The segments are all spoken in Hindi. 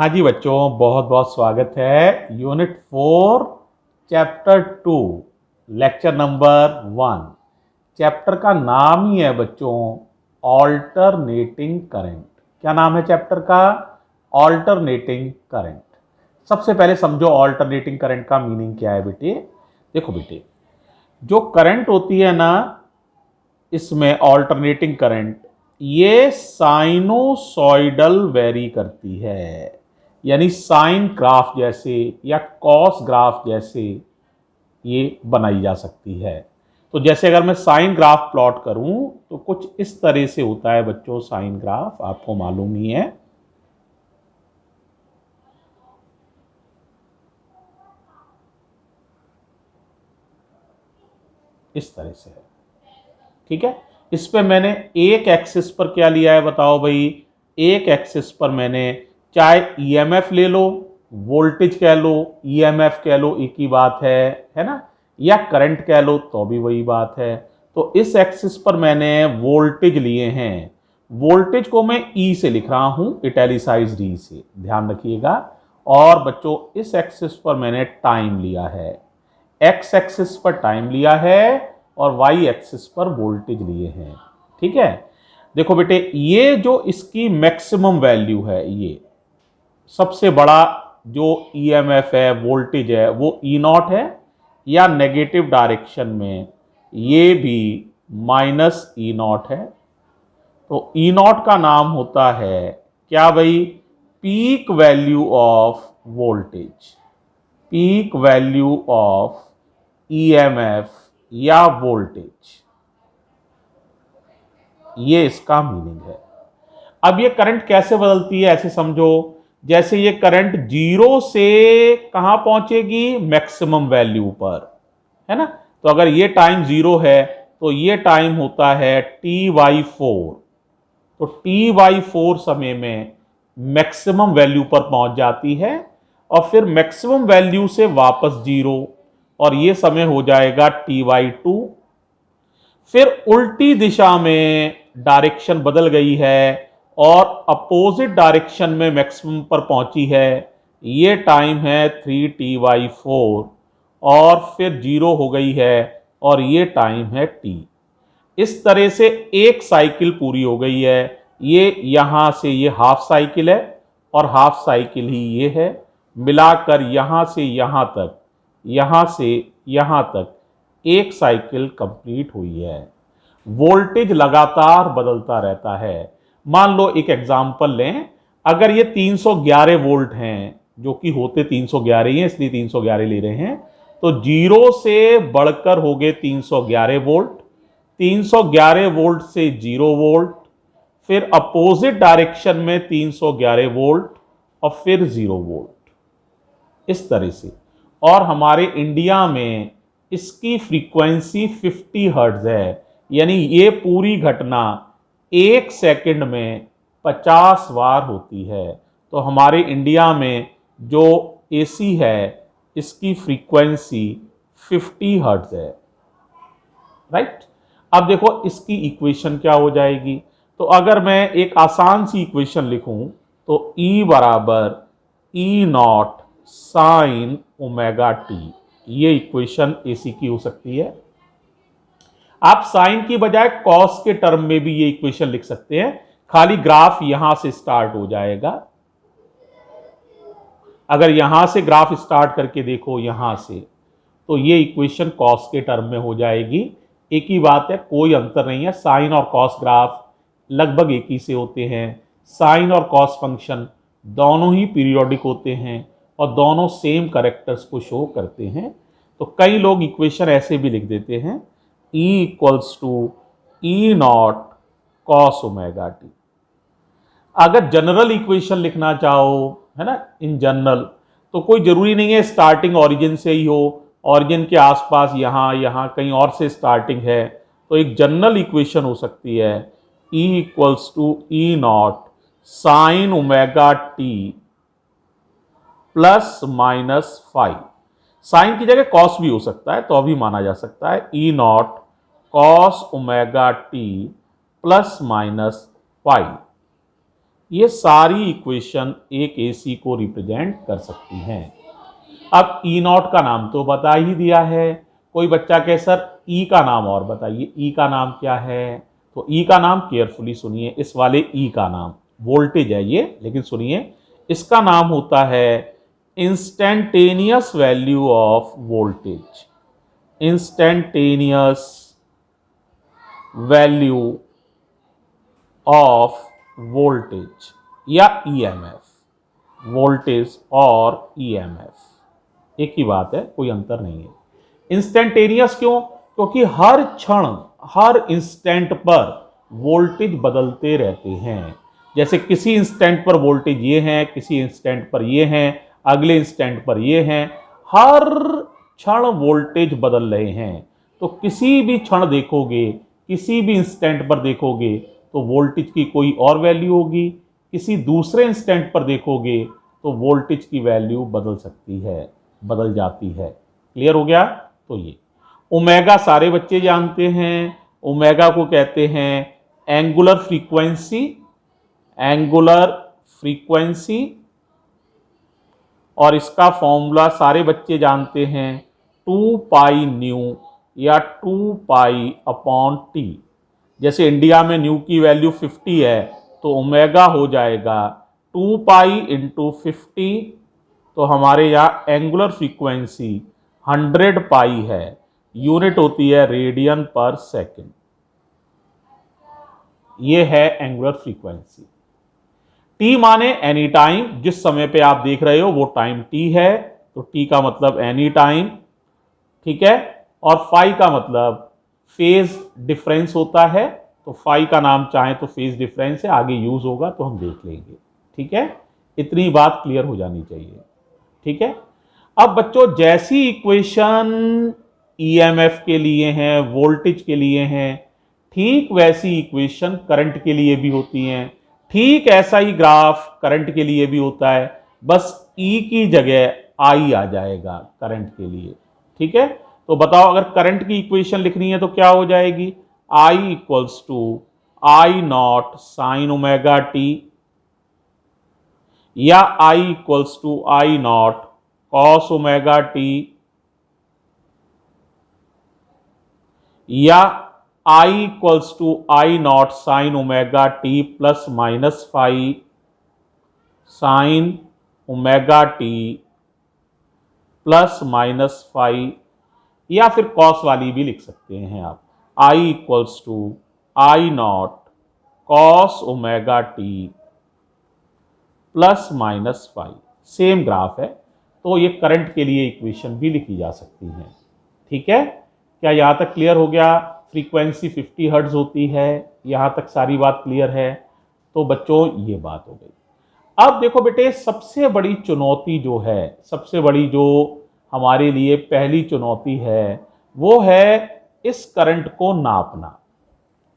हाँ जी बच्चों, बहुत बहुत स्वागत है। Unit 4 chapter 2 lecture number 1। Chapter का नाम ही है बच्चों ऑल्टरनेटिंग करंट। क्या नाम है चैप्टर का? Alternating current. सबसे पहले समझो ऑल्टरनेटिंग करंट का मीनिंग क्या है बेटे। देखो बेटे, जो करंट होती है ना, इसमें ऑल्टरनेटिंग करंट ये साइनोसॉइडल वेरी करती है, यानी साइन ग्राफ जैसे या कॉस ग्राफ जैसे ये बनाई जा सकती है। तो जैसे अगर मैं साइन ग्राफ प्लॉट करूं तो कुछ इस तरह से होता है बच्चों। साइन ग्राफ आपको मालूम ही है, इस तरह से है। ठीक है, इस पे मैंने एक एक्सिस पर क्या लिया है बताओ भाई। एक एक्सिस पर मैंने चाहे ईएमएफ ले लो, वोल्टेज कह लो, ईएमएफ कह लो, एक ही बात है ना, या करंट कह लो तो भी वही बात है। तो इस एक्सिस पर मैंने वोल्टेज लिए हैं। वोल्टेज को मैं ई से लिख रहा हूं, इटैलिसाइज्ड ई से, ध्यान रखिएगा। और बच्चों इस एक्सिस पर मैंने टाइम लिया है, एक्स एक्सिस पर टाइम लिया है और वाई एक्सिस पर वोल्टेज लिए हैं। ठीक है, देखो बेटे, ये जो इसकी मैक्सिमम वैल्यू है, ये सबसे बड़ा जो ईएमएफ है, वोल्टेज है, वो ई नॉट है, या नेगेटिव डायरेक्शन में ये भी माइनस ई नॉट है। तो ई नॉट का नाम होता है क्या भाई? Peak value of voltage, peak value of EMF या वोल्टेज, ये इसका मीनिंग है। अब ये करंट कैसे बदलती है ऐसे समझो, जैसे ये करंट जीरो से कहां पहुंचेगी? मैक्सिमम वैल्यू पर, है ना। तो अगर ये टाइम जीरो है तो ये टाइम होता है t/4। तो t/4 समय में मैक्सिमम वैल्यू पर पहुंच जाती है और फिर मैक्सिमम वैल्यू से वापस जीरो, और ये समय हो जाएगा t/2। फिर उल्टी दिशा में डायरेक्शन बदल गई है और अपोजिट डायरेक्शन में मैक्सिमम पर पहुंची है, ये टाइम है 3t/4, और फिर जीरो हो गई है और ये टाइम है t। इस तरह से एक साइकिल पूरी हो गई है। ये यहां से ये हाफ साइकिल है और हाफ साइकिल ही ये है, मिलाकर यहां से यहां तक, यहां से यहां तक एक साइकिल कंप्लीट हुई है। वोल्टेज लगातार बदलता रहता है। मान लो एक एग्जांपल लें, अगर ये 311 वोल्ट हैं, जो कि होते 311 ही हैं, इसलिए 311 ले रहे हैं, तो जीरो से बढ़कर हो गए 311 वोल्ट, 311 वोल्ट से जीरो वोल्ट, फिर अपोजिट डायरेक्शन में 311 वोल्ट और फिर जीरो वोल्ट, इस तरह से। और हमारे इंडिया में इसकी फ्रीक्वेंसी 50 हर्ट्ज है, यानी ये पूरी घटना एक सेकंड में 50 बार होती है। तो हमारे इंडिया में जो एसी है इसकी फ्रीक्वेंसी 50 हर्ट्ज है, राइट। अब देखो इसकी इक्वेशन क्या हो जाएगी। तो अगर मैं एक आसान सी इक्वेशन लिखूं तो E बराबर ई नॉट साइन ओमेगा टी, ये इक्वेशन एसी की हो सकती है। आप साइन की बजाय कॉस के टर्म में भी ये इक्वेशन लिख सकते हैं, खाली ग्राफ यहां से स्टार्ट हो जाएगा। अगर यहां से ग्राफ स्टार्ट करके देखो यहां से, तो ये इक्वेशन कॉस के टर्म में हो जाएगी। एक ही बात है, कोई अंतर नहीं है। साइन और कॉस ग्राफ लगभग एक ही से होते हैं। साइन और कॉस फंक्शन दोनों ही पीरियोडिक होते हैं और दोनों सेम कैरेक्टर्स को शो करते हैं। तो कई लोग इक्वेशन ऐसे भी लिख देते हैं, E equals to E naught cos omega t. अगर जनरल इक्वेशन लिखना चाहो, है ना, इन जनरल, तो कोई जरूरी नहीं है स्टार्टिंग ओरिजिन से ही हो। ओरिजिन के आसपास यहां यहां कहीं और से स्टार्टिंग है, तो एक जनरल इक्वेशन हो सकती है E equals to E naught sine omega t plus minus 5। Sine की जगह कॉस भी हो सकता है, तो अभी माना जा सकता है e naught cos omega t plus minus 5। ये सारी इक्वेशन एक एसी को रिप्रेजेंट कर सकती हैं। अब ई नॉट का नाम तो बता ही दिया है। कोई बच्चा कहे सर ई का नाम और बताइए, ई का नाम क्या है? तो ई का नाम केयरफुली सुनिए, इस वाले ई का नाम वोल्टेज है ये, लेकिन सुनिए, इसका नाम होता है instantaneous value of voltage. Instantaneous value of voltage या ईएमएफ। वोल्टेज और ईएमएफ एक ही बात है, कोई अंतर नहीं है। इंस्टेंटेनियस क्यों? क्योंकि हर क्षण, हर इंस्टेंट पर वोल्टेज बदलते रहते हैं। जैसे किसी इंस्टेंट पर वोल्टेज ये है, किसी इंस्टेंट पर ये है, अगले इंस्टेंट पर ये है, हर क्षण वोल्टेज बदल रहे हैं। तो किसी भी क्षण देखोगे, किसी भी इंस्टेंट पर देखोगे तो वोल्टेज की कोई और वैल्यू होगी, किसी दूसरे इंस्टेंट पर देखोगे तो वोल्टेज की वैल्यू बदल सकती है, बदल जाती है। क्लियर हो गया? तो ये ओमेगा सारे बच्चे जानते हैं। ओमेगा को कहते हैं एंगुलर फ्रीक्वेंसी, एंगुलर फ्रीक्वेंसी, और इसका फॉर्मूला सारे बच्चे जानते हैं 2 पाई न्यू या 2 पाई अपॉन टी। जैसे इंडिया में न्यू की वैल्यू 50 है तो ओमेगा हो जाएगा 2 पाई इंटू 50। तो हमारे यहाँ एंगुलर फ्रीक्वेंसी 100 पाई है, यूनिट होती है रेडियन पर सेकेंड। ये है एंगुलर फ्रीक्वेंसी। टी माने एनी टाइम, जिस समय पे आप देख रहे हो वो टाइम टी है, तो टी का मतलब एनी टाइम, ठीक है। और फाई का मतलब फेज डिफरेंस होता है, तो फाई का नाम चाहे तो फेज डिफरेंस है, आगे यूज होगा तो हम देख लेंगे, ठीक है। इतनी बात क्लियर हो जानी चाहिए, ठीक है। अब बच्चों जैसी इक्वेशन ईएमएफ के लिए हैं, वोल्टेज के लिए हैं, ठीक वैसी इक्वेशन करंट के लिए भी होती हैं। ठीक ऐसा ही ग्राफ करंट के लिए भी होता है, बस ई की जगह आई आ जाएगा करंट के लिए, ठीक है। तो बताओ अगर करंट की इक्वेशन लिखनी है तो क्या हो जाएगी? I equals to I naught sine omega t, या I equals to I naught cos omega t, या I equals to I naught sine omega t plus minus phi sine omega t plus minus phi, या फिर कॉस वाली भी लिख सकते हैं आप। I equals to I naught cos omega t plus minus phi, same graph है, तो ये करंट के लिए इक्वेशन भी लिखी जा सकती है, ठीक है। क्या यहां तक क्लियर हो गया? फ्रीक्वेंसी 50 हर्ट्ज होती है, यहां तक सारी बात क्लियर है। तो बच्चों ये बात हो गई। अब देखो बेटे, सबसे बड़ी चुनौती जो है, सबसे बड़ी जो हमारे लिए पहली चुनौती है, वो है इस करंट को नापना।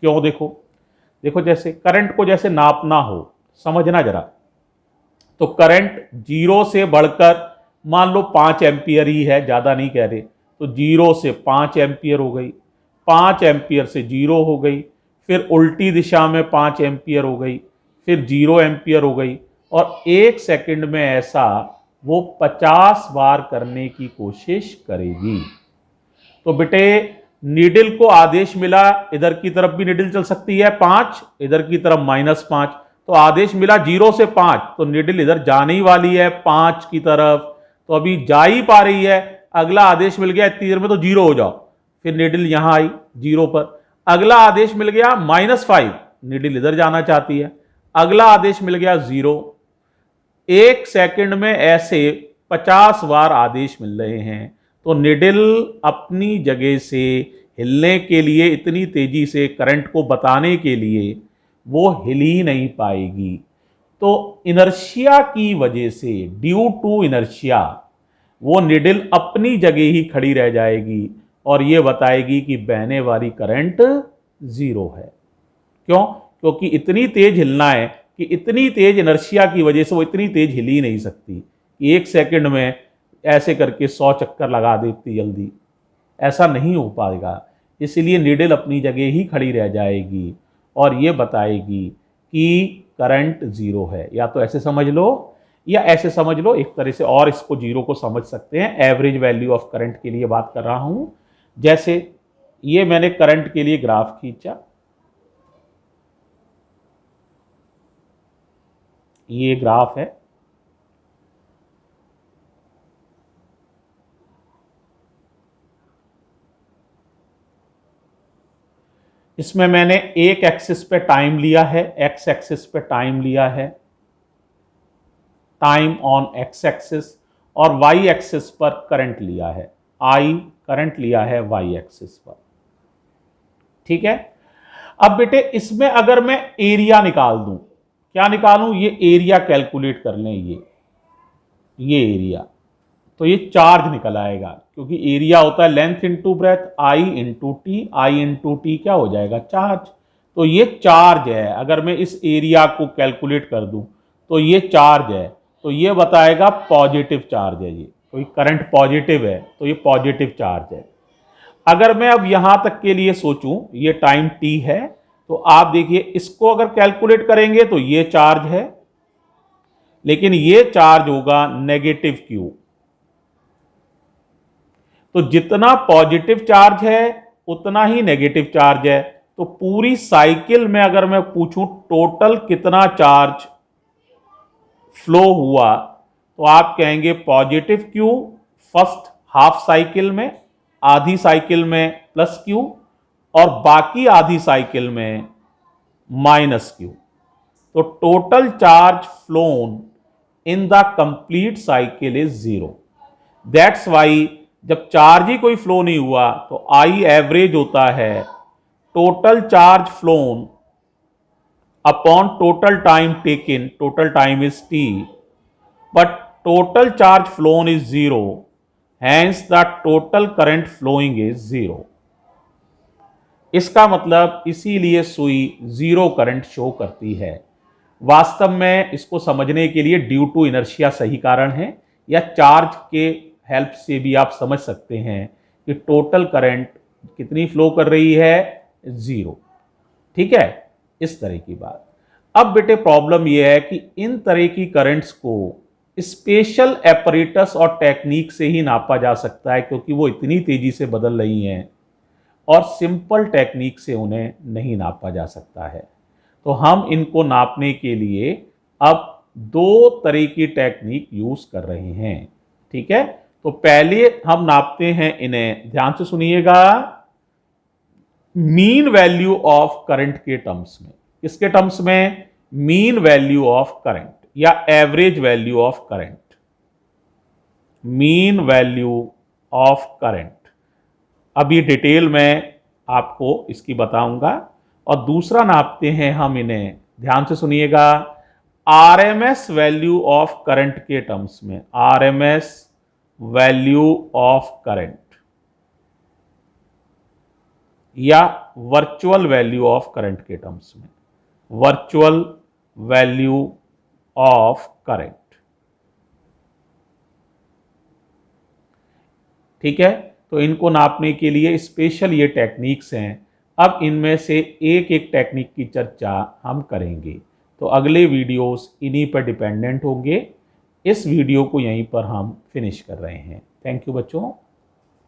क्यों? देखो जैसे करंट को जैसे नापना हो, समझना जरा। तो करंट 0 से बढ़कर मान लो 5 एम्पियर ही है, ज्यादा नहीं कह रहे, तो 0 से 5 एम्पियर हो गई, 5 एम्पियर से 0 हो गई, फिर उल्टी दिशा में 5 एम्पियर हो गई, फिर 0 एम्पियर हो गई, और 1 सेकंड में ऐसा वो 50 बार करने की कोशिश करेगी। तो बेटे नीडल को आदेश मिला, इधर की तरफ भी नीडल चल सकती है 5, इधर की तरफ -5, तो आदेश मिला 0 से 5, तो नीडल इधर जाने ही वाली है 5 की तरफ, तो अभी जा ही पा रही है। अगला आदेश मिल गया इतनी देर में तो 0 हो जाओ, फिर नीडल यहां आई 0 पर। अगला आदेश मिल गया -5, नीडल इधर जाना चाहती है, अगला आदेश मिल गया 0। 1 सेकंड में ऐसे 50 बार आदेश मिल रहे हैं, तो निडल अपनी जगह से हिलने के लिए, इतनी तेजी से करंट को बताने के लिए वो हिल ही नहीं पाएगी। तो इनर्शिया की वजह से, ड्यू टू इनर्शिया, वो निडल अपनी जगह ही खड़ी रह जाएगी और ये बताएगी कि बहने वाली करंट 0 है। क्यों? क्योंकि इतनी तेज हिलना है कि इतनी तेज इनर्शिया की वजह से वो इतनी तेज हिल ही नहीं सकती। 1 सेकंड में ऐसे करके 100 चक्कर लगा देती जल्दी, ऐसा नहीं हो पाएगा। इसलिए नीडल अपनी जगह ही खड़ी रह जाएगी और ये बताएगी कि करंट जीरो है। या तो ऐसे समझ लो या ऐसे समझ लो, एक तरह से और इसको जीरो को समझ सकते हैं। एवरेज वैल्यू ऑफ करंट के लिए बात कर रहा हूं। जैसे ये मैंने करंट के लिए ग्राफ खींचा, ये ग्राफ है, इसमें मैंने एक एक्सिस पे टाइम लिया है, एक्स एक्सिस पे टाइम लिया है, टाइम ऑन एक्स एक्सिस, और वाई एक्सिस पर करंट लिया है, आई करंट लिया है वाई एक्सिस पर। ठीक है। अब बेटे इसमें अगर मैं एरिया निकाल दूं, क्या निकालूं, ये एरिया कैलकुलेट कर लें, ये एरिया, तो ये चार्ज निकल आएगा, क्योंकि एरिया होता है लेंथ इंटू ब्रेथ, आई इंटू टी, आई इंटू टी क्या हो जाएगा, चार्ज। तो ये चार्ज है। अगर मैं इस एरिया को कैलकुलेट कर दूं तो ये चार्ज है, तो ये बताएगा पॉजिटिव चार्ज है। ये कोई करंट पॉजिटिव है तो ये पॉजिटिव चार्ज है। अगर मैं अब यहां तक के लिए सोचूं, ये टाइम टी है, तो आप देखिए इसको अगर कैलकुलेट करेंगे तो ये चार्ज है, लेकिन ये चार्ज होगा नेगेटिव क्यू। तो जितना पॉजिटिव चार्ज है उतना ही नेगेटिव चार्ज है। तो पूरी साइकिल में अगर मैं पूछूं टोटल कितना चार्ज फ्लो हुआ, तो आप कहेंगे positive Q first half cycle में, आधी साइकिल में प्लस क्यू, और बाकी आधी साइकिल में माइनस क्यू। तो total charge flown in the complete cycle is zero. That's why जब चार्ज ही कोई फ्लो नहीं हुआ तो आई एवरेज होता है total charge flown upon total time taken, total time is t, but total charge flown is zero, hence the total current flowing is zero. इसका मतलब इसीलिए सुई जीरो करंट शो करती है। वास्तव में इसको समझने के लिए ड्यू टू इनर्शिया सही कारण है, या चार्ज के हेल्प से भी आप समझ सकते हैं कि टोटल करंट कितनी फ्लो कर रही है, जीरो। ठीक है, इस तरह की बात। अब बेटे प्रॉब्लम यह है कि इन तरह की करंट्स को स्पेशल एपरेटस और टेक्निक से ही नापा जा सकता है, क्योंकि वो इतनी तेजी से बदल रही हैं और सिंपल टेक्निक से उन्हें नहीं नापा जा सकता है। तो हम इनको नापने के लिए अब दो तरह की टेक्निक यूज कर रहे हैं। ठीक है, तो पहले हम नापते हैं इन्हें, ध्यान से सुनिएगा, मीन वैल्यू ऑफ करंट के टर्म्स में। किसके टर्म्स में, मीन वैल्यू ऑफ करंट या average value of current, mean value of current. अब ये डिटेल में आपको इसकी बताऊंगा। और दूसरा नापते हैं हम इन्हें, ध्यान से सुनिएगा, आरएमएस वैल्यू ऑफ करंट के टर्म्स में, आरएमएस वैल्यू ऑफ करंट या वर्चुअल वैल्यू ऑफ करंट के टर्म्स में, वर्चुअल वैल्यू ऑफ करंट। ठीक है, तो इनको नापने के लिए स्पेशल ये टेक्निक्स हैं। अब इनमें से एक एक टेक्निक की चर्चा हम करेंगे, तो अगले वीडियोस इन्हीं पर डिपेंडेंट होंगे। इस वीडियो को यहीं पर हम फिनिश कर रहे हैं। थैंक यू बच्चों।